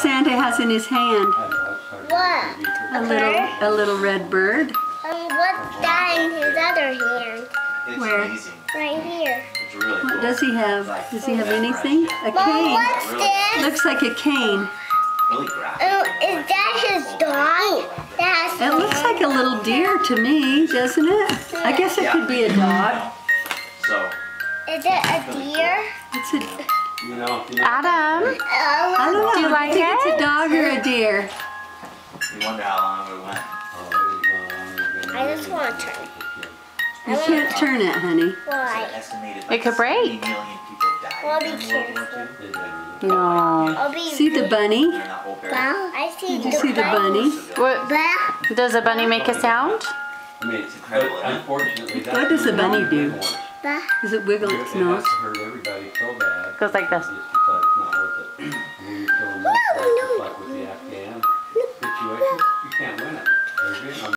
Santa has in his hand? What? A little red bird. What's that in his other hand? It's Where? amazing. Right here. It's really What cool. does he have? Does he have anything? A Mom, cane. what's this? Looks like a cane. Really graphic. Is that his dog? That's It looks like a little deer to me, doesn't it? I guess it could be a dog. So, Is it a deer? It's a, Adam, I don't know. Do you like think it? it's a dog or a deer. you wonder how long we went. I just want to turn it. You can't turn it, honey. Why? Estimated It could break. 70 million people died Well, be during World War careful. II. no. I'll be See the bunny? And that whole area. Well, I see Did you see the bunny? What, Bah. does a bunny make a sound? I mean, It's incredible, isn't it? unfortunately, What does a bunny do? Bah. Does it wiggle its It nose? has to hurt everybody so bad. Goes like this. Just decide it's not worth it. And when you're killing most, just like with the Afghan situation, you can't win it. They're Vietnam